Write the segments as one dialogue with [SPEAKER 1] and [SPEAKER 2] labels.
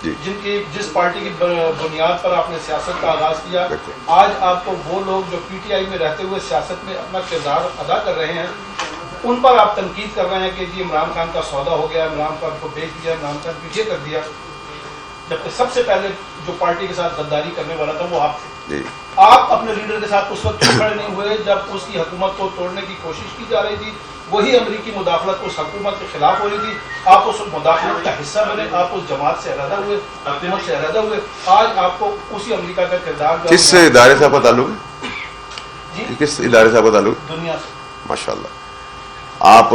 [SPEAKER 1] جن کی جس پارٹی کی بنیاد پر آپ نے سیاست کا آغاز کیا، آج آپ کو وہ لوگ جو پی ٹی آئی میں رہتے ہوئے سیاست میں اپنا کردار ادا کر رہے ہیں، ان پر آپ تنقید کر رہے ہیں کہ جی عمران خان کا سودا ہو گیا، عمران خان کو بیچ دیا، عمران خان پیچھے کر دیا، جبکہ سب سے پہلے جو پارٹی کے ساتھ غداری کرنے والا تھا وہ آپ تھے۔ آپ اپنے لیڈر کے ساتھ اس وقت کھڑے نہیں ہوئے جب اس کی حکومت کو توڑنے کی کوشش کی جا رہی تھی، وہی امریکی مداخلت اس حکومت کے خلاف ہو رہی تھی، آپ اس مداخلت کا حصہ بنے، آپ اس جماعت سے علیحدہ ہوئے، حکومت سے علیحدہ ہوئے، آج آپ کو اسی امریکہ کا کردار
[SPEAKER 2] کس ادارے سے آپ کا تعلق ہے؟
[SPEAKER 1] جی
[SPEAKER 2] کس ادارے سے آپ کا تعلق؟
[SPEAKER 1] دنیا سے۔
[SPEAKER 2] ماشاء اللہ، آپ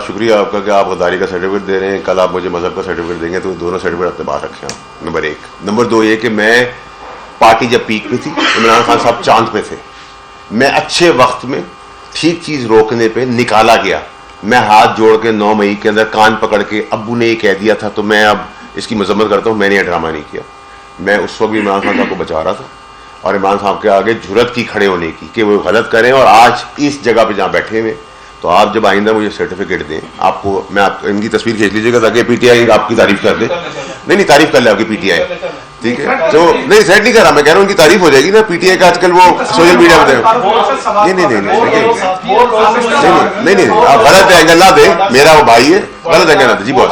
[SPEAKER 2] شکریہ آپ کا کہ آپ غداری کا سرٹیفکیٹ دے رہے ہیں، کل آپ مجھے مذہب کا سرٹیفکیٹ دیں گے، تو دونوں سرٹیفکیٹ اپنے باہر رکھیں آپ، نمبر 1۔ نمبر 2 یہ کہ میں پارٹی جب پیک پہ تھی، عمران خان صاحب چاند پہ تھے، میں اچھے وقت میں ٹھیک چیز روکنے پہ نکالا گیا، میں ہاتھ جوڑ کے 9 مئی کے اندر کان پکڑ کے ابو نے یہ کہہ دیا تھا تو میں اب اس کی مذمت کرتا ہوں، میں نے یہ ڈرامہ نہیں کیا، میں اس وقت بھی عمران خان صاحب کو بچا رہا تھا اور عمران صاحب کے آگے جرت کی کھڑے ہونے کی کہ وہ غلط کریں، اور آج اس جگہ پہ جہاں بیٹھے ہوئے، تو آپ جب آئندہ مجھے سرٹیفکیٹ دیں، آپ کو میں آپ ان کی تصویر کھینچ لیجیے گا تاکہ پی ٹی آئی آپ کی تعریف کر دے، نہیں تعریف کر لے آپ کی پی ٹی آئی، ٹھیک ہے؟ تو نہیں سیٹ نہیں کر رہا، میں کہہ رہا ہوں ان کی تعریف ہو جائے گی نا، پی ٹی آئی کا آج کل وہ سوشل میڈیا پہ نہیں آپ غلط اینگل نہ دیں، میرا وہ بھائی ہے، غلط اینگل نہ دیں۔ جی باس،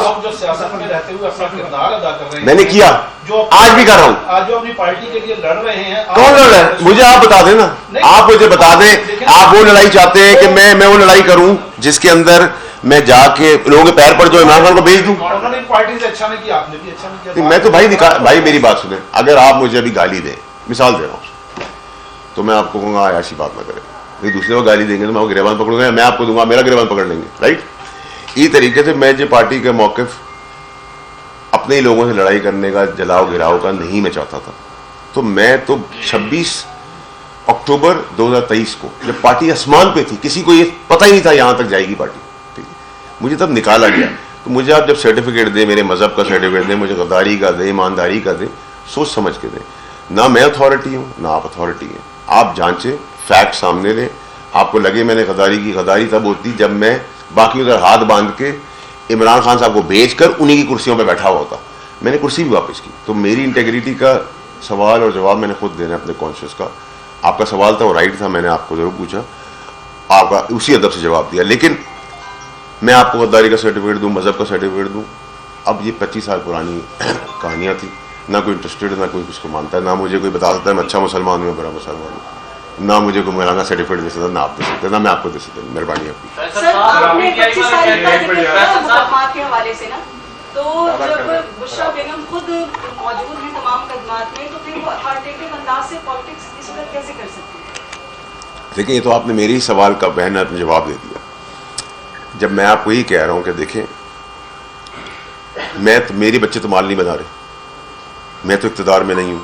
[SPEAKER 2] میں نے کیا، آج بھی کر رہا ہوں۔
[SPEAKER 1] آج جو اپنی پارٹی کے لیے لڑ رہے ہیں،
[SPEAKER 2] کون لڑ رہا ہے مجھے آپ بتا دیں نا، آپ مجھے بتا دیں، آپ وہ لڑائی چاہتے ہیں کہ میں وہ لڑائی کروں جس کے اندر میں جا کے لوگوں کے پیر پر جو عمران خان کو بھیج دوں؟
[SPEAKER 1] پارٹی سے اچھا نہیں کیا، آپ نے بھی اچھا نہیں کیا۔
[SPEAKER 2] میں تو بھائی میری بات سنیں، اگر آپ مجھے ابھی گالی دیں، مثال دے رہا ہوں، تو میں آپ کو کہوں گا ایسی بات نہ کریں، نہیں دوسرے کو گالی دیں گے تو میں وہ گریبان پکڑوں گا، میں آپ کو دوں گا، میرا گریبان پکڑ لیں گے، رائٹ؟ اسی طریقے سے میں جو پارٹی کا موقف اپنے ہی لوگوں سے لڑائی کرنے کا، جلاؤ گراؤ کا نہیں میں چاہتا تھا، تو میں تو 26 اکتوبر 2023 کو جب پارٹی آسمان پہ تھی، کسی کو یہ پتہ ہی نہیں تھا یہاں تک جائے گی پارٹی، ٹھیک ہے، مجھے تب نکالا گیا، تو مجھے آپ جب سرٹیفکیٹ دیں، میرے مذہب کا سرٹیفکیٹ دیں، مجھے غداری کا دیں، ایمانداری کا دیں، سوچ سمجھ کے دیں، نہ میں اتھارٹی ہوں نہ آپ اتھارٹی ہیں، آپ جانچیں، فیکٹ سامنے لیں، آپ کو لگے میں نے غداری کی، غداری تب ہوتی جب میں باقی ادھر ہاتھ باندھ کے عمران خان صاحب کو بھیج کر انہی کی کرسیوں پہ بیٹھا ہوا ہوتا، میں نے کرسی بھی واپس کی، تو میری انٹیگریٹی کا سوال اور جواب میں نے خود دینا اپنے کانشیس کا، آپ کا سوال تھا وہ رائٹ تھا، میں نے آپ کو ضرور پوچھا، آپ کا اسی ادب سے جواب دیا، لیکن میں آپ کو غداری کا سرٹیفکیٹ دوں، مذہب کا سرٹیفکیٹ دوں، اب یہ 25 سال پرانی کہانیاں تھیں، نہ کوئی انٹرسٹیڈ، نہ کوئی اس کو مانتا ہے، نہ مجھے کوئی بتا سکتا ہے میں اچھا مسلمان ہوں یا برا مسلمان ہوں، نہ مجھے کوئی مولانا سرٹیفکیٹ دے سکتا، نہ آپ دے سکتے، نہ میں آپ کو دے سکتا، مہربانی آپ کی۔
[SPEAKER 3] سر آپ نے 25 سال کا ذکر کیا مقدمات کے حوالے سے نا، تو جب بشرا بیگم خود موجود ہیں تمام مقدمات میں، تو پھر وہ اتھارٹیٹیو انداز سے پالیٹکس اس وقت کیسے کر سکتے ہیں؟
[SPEAKER 2] دیکھیں یہ تو آپ نے میری سوال کا بہن نے جواب دے دیا، جب میں آپ کو یہ کہہ رہا ہوں کہ دیکھیں میرے بچے تو مال نہیں بنا رہے، میں تو اقتدار میں نہیں ہوں،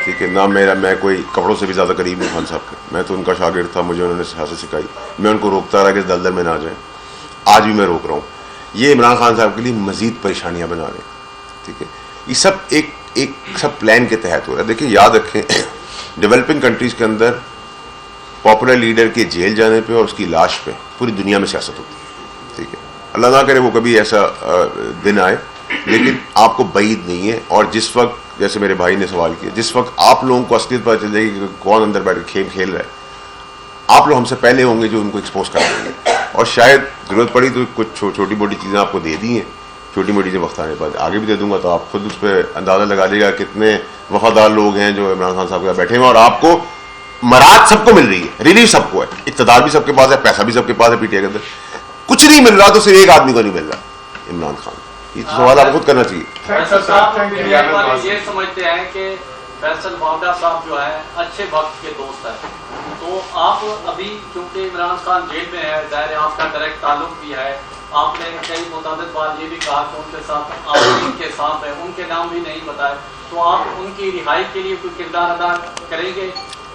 [SPEAKER 2] ٹھیک ہے، نہ میں کوئی کپڑوں سے بھی زیادہ قریب ہوں خان صاحب کے، میں تو ان کا شاگرد تھا، مجھے انہوں نے سیاست سکھائی، میں ان کو روکتا رہا کہ دلدل میں نہ جائیں، آج بھی میں روک رہا ہوں، یہ عمران خان صاحب کے لیے مزید پریشانیاں بنا رہے ہیں، ٹھیک ہے، یہ سب ایک سب پلان کے تحت ہو رہا ہے۔ دیکھیں یاد رکھیں، ڈیولپنگ کنٹریز کے اندر پاپولر لیڈر کے جیل جانے پہ اور اس کی لاش پہ پوری دنیا میں سیاست ہوتی ہے، ٹھیک ہے، اللہ نہ کرے وہ کبھی ایسا دن آئے، لیکن آپ کو بعید نہیں ہے، اور جس وقت جیسے میرے بھائی نے سوال کیا، جس وقت آپ لوگوں کو اصلیت پتہ چل جائے گی کہ کون اندر بیٹھ کے کھیل رہا ہے، آپ لوگ ہم سے پہلے ہوں گے جو ان کو ایکسپوز کر دیں گے، اور شاید ضرورت پڑی تو کچھ چھوٹی موٹی چیزیں آپ کو دے دی ہیں، چھوٹی موٹی چیزیں وقت آنے پر آگے بھی دے دوں گا، تو آپ خود اس پہ اندازہ لگا لیجیے گا کتنے وفادار لوگ ہیں جو عمران خان صاحب کے بیٹھے ہیں، اور آپ کو مراد سب کو مل رہی ہے، ریلیف سب کو ہے، اقتدار بھی سب کے پاس ہے، پیسہ بھی سب کے پاس ہے، پی ٹی آئی کے اندر کچھ نہیں مل رہا تو صرف ایک آدمی کو نہیں مل رہا، عمران خان، یہ سوال آپ خود کرنا چاہیے۔
[SPEAKER 4] یہ سمجھتے ہیں کہ فیصل واوڈا صاحب جو ہے اچھے وقت کے دوست ہیں، تو آپ ابھی چونکہ عمران خان جیل میں ہے، ظاہر آپ کا ڈائریکٹ تعلق بھی ہے، آپ نے کئی متعدد بار یہ بھی کہا کہ ان کے ساتھ آپ ان کے ساتھ ہیں، ان کے نام بھی نہیں بتائے، تو آپ ان کی رہائی کے لیے کوئی کردار ادا کریں گے؟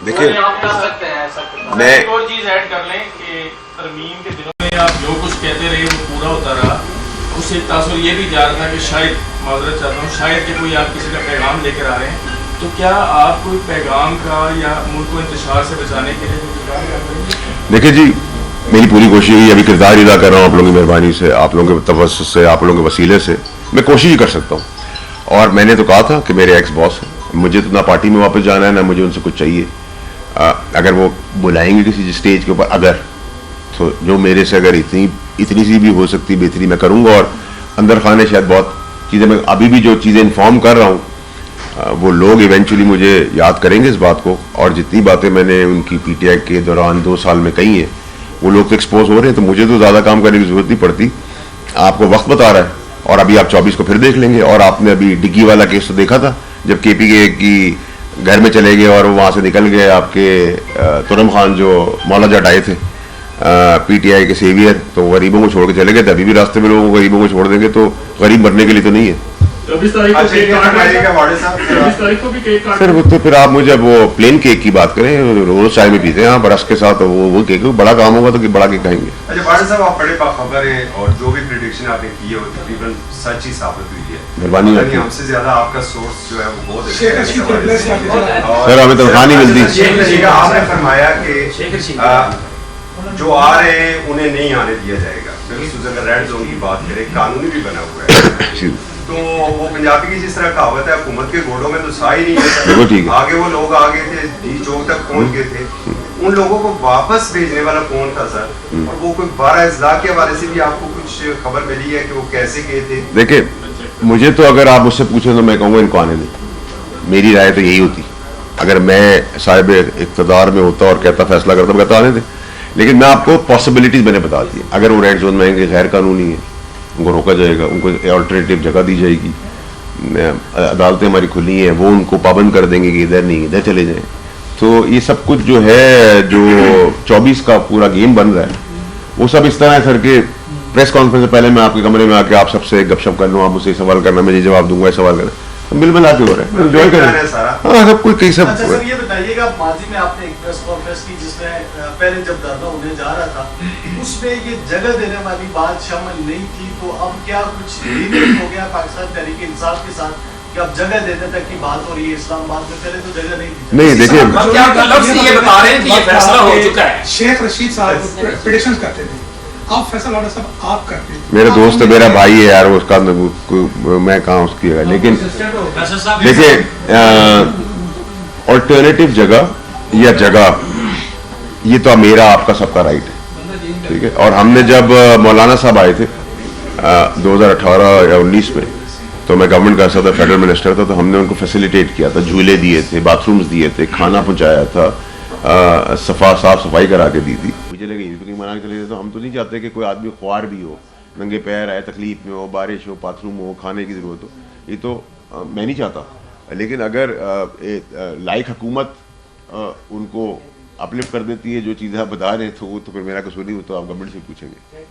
[SPEAKER 2] دیکھیں
[SPEAKER 4] آپ کر سکتے ہیں ایسا کردار؟
[SPEAKER 1] میں ایک اور چیز ایڈ کر لیں کہ ترمیم کے دنوں میں آپ جو کچھ کہتے رہے وہ پورا ہوتا رہا، اس سے تاثر یہ بھی جا رہا تھا کہ شاید، معذرت چاہتا ہوں، شاید کہ کوئی آپ کسی کا پیغام لے کر آ رہے ہیں، تو کیا آپ کوئی پیغام کا یا ملک کو انتشار سے بچانے کے لیے کوئی کردار ادا کریں گے؟
[SPEAKER 2] دیکھیں جی، میری پوری کوشش ہے، ابھی کردار ادا کر رہا ہوں آپ لوگوں کی مہربانی سے، آپ لوگوں کے توسط سے، آپ لوگوں کے وسیلے سے میں کوشش ہی کر سکتا ہوں۔ اور میں نے تو کہا تھا کہ میرے ایکس باس ہیں, مجھے تو نہ پارٹی میں واپس جانا ہے نہ مجھے ان سے کچھ چاہیے. اگر وہ بلائیں گے کسی اسٹیج کے اوپر, اگر تو جو میرے سے اگر اتنی سی بھی ہو سکتی بہتری میں کروں گا. اور اندر خانے شاید بہت چیزیں, میں ابھی بھی جو چیزیں انفارم کر رہا ہوں وہ لوگ ایونچولی مجھے یاد کریں گے اس بات کو. اور جتنی باتیں میں نے ان کی پی ٹی آئی کے دوران 2 سال میں کہی ہیں وہ لوگ تو ایکسپوز ہو رہے ہیں, تو مجھے تو زیادہ کام کرنے کی ضرورت نہیں پڑتی. آپ کو وقت بتا رہا ہے, اور ابھی آپ 24 کو پھر دیکھ لیں گے. اور آپ نے ابھی ڈگی والا کیس تو دیکھا تھا, جب کے پی کے کی گھر میں چلے گئے اور وہاں سے نکل گئے آپ کے ترم خان جو مولا جٹ آئے تھے پی ٹی آئی کے سیویئر, تو غریبوں کو چھوڑ کے چلے گئے تھے. ابھی بھی راستے میں لوگوں کو غریبوں کو چھوڑ دیں گے تو غریب مرنے کے لیے تو نہیں ہے. سر وہ تو پھر آپ مجھے وہ پلین کیک کی بات کریں, روز چائے میں پیتے ہیں آپ برس کے ساتھ, وہ کیک بڑا کام ہوگا تو بڑا کیک کھائیں گے.
[SPEAKER 5] اچھا باڑا صاحب, آپ بڑے باخبر ہیں اور جو بھی پریڈکشن آپ نے کی ہے وہ تقریباً سچ ہی ثابت ہوئی ہے.
[SPEAKER 2] مہربانی
[SPEAKER 5] ہے, ہم سے زیادہ آپ کا سورس جو ہے وہ بہت اچھا ہے.
[SPEAKER 2] سر ہمیں تنخواہ نہیں ملتی.
[SPEAKER 5] آپ نے فرمایا کہ جو آ رہے ہیں انہیں نہیں آنے دیا جائے گا. اگر ریڈ زون کی بات کریں, قانونی بھی بنا ہوا ہے, تو وہ پنجابی کی جس طرح کہاوت ہے حکومت کے گھوڑوں میں تو سا ہی نہیں ہے. آگے وہ لوگ آگے تھے, ڈی چوک تک پہنچ گئے تھے, ان لوگوں کو واپس بھیجنے والا کون تھا سر؟ اور وہ کوئی 12 اضلاع کے حوالے سے بھی آپ کو کچھ خبر ملی ہے کہ وہ کیسے گئے تھے؟
[SPEAKER 2] دیکھیں, مجھے تو اگر آپ مجھ سے پوچھیں تو میں کہوں گا ان کو آنے دیں. میری رائے تو یہی ہوتی. اگر میں صاحب اقتدار میں ہوتا اور کہتا فیصلہ کرتا میں کہتا آنے دیں. لیکن میں آپ کو پاسبلٹیز میں نے بتا دی. اگر وہ ریڈ زون میں آئیں گے غیر قانونی ہے, ان کو روکا جائے گا, ان کو آلٹرنیٹیو جگہ دی جائے گی. عدالتیں ہماری کھلی ہیں, وہ ان کو پابند کر دیں گے کہ ادھر نہیں ادھر چلے جائیں. تو یہ سب کچھ جو ہے جو 24 کا پورا گیم بن رہا ہے وہ سب اس طرح ہے سر کہ پریس کانفرنس سے پہلے میں آپ کے کمرے میں آ کے آپ سب سے گپ شپ کر لوں, آپ مجھ سے سوال کرنا, میں یہ جواب دوں گا, سوال کرنا, بل بل آ کے ہو رہا ہے, انجوائے کریں. ہاں سب کوئی کئی سب.
[SPEAKER 6] اچھا سر یہ بتائیے گا, ماضی میں آپ نے ایک پریس کانفرنس کی جس میں پہلے جب دھرنا ہونے جا رہا تھا اس میں یہ جگہ دینے والی بات شامل نہیں تھی, تو اب کیا کچھ ریلیٹ ہو گیا پاکستان تحریک انصاف کے ساتھ کہ اب جگہ دینے تک کی بات ہو رہی ہے؟ اسلام آباد میں پہلے تو جگہ نہیں تھی.
[SPEAKER 2] نہیں دیکھیں,
[SPEAKER 7] کیا لفظ یہ بتا رہے ہیں کہ یہ فیصلہ ہو چکا ہے.
[SPEAKER 8] شیخ رشید صاحب پریڈکشن کرتے تھے, آپ فیصل لاڈا صاحب آپ کرتے ہیں.
[SPEAKER 2] میرا دوست ہے, میرا بھائی ہے یار, اس کا میں کہاں اس کی ہے. لیکن دیکھیں آلٹرنیٹیو جگہ یا جگہ یہ تو میرا آپ کا سب کا رائٹ ہے, ٹھیک ہے. اور ہم نے جب مولانا صاحب آئے تھے 2018 یا 19 میں, تو میں گورنمنٹ کا ایسا تھا, فیڈرل منسٹر تھا, تو ہم نے ان کو فیسیلیٹیٹ کیا تھا, جھولے دیے تھے, باتھ رومز دیے تھے, کھانا پہنچایا تھا, صاف صفائی کرا کے دی تھی. مجھے لگے منع کے چلے, تو ہم تو نہیں چاہتے کہ کوئی آدمی خوار بھی ہو, ننگے پیر آئے, تکلیف میں ہو, بارش ہو, باتھ روم ہو, کھانے کی ضرورت ہو, یہ تو میں نہیں چاہتا. لیکن اگر لائق حکومت ان کو اپلفٹ کر دیتی ہے جو چیزیں آپ بتا رہے ہیں, تو وہ تو پھر میرا قصور نہیں, وہ تو آپ گورنمنٹ سے پوچھیں گے.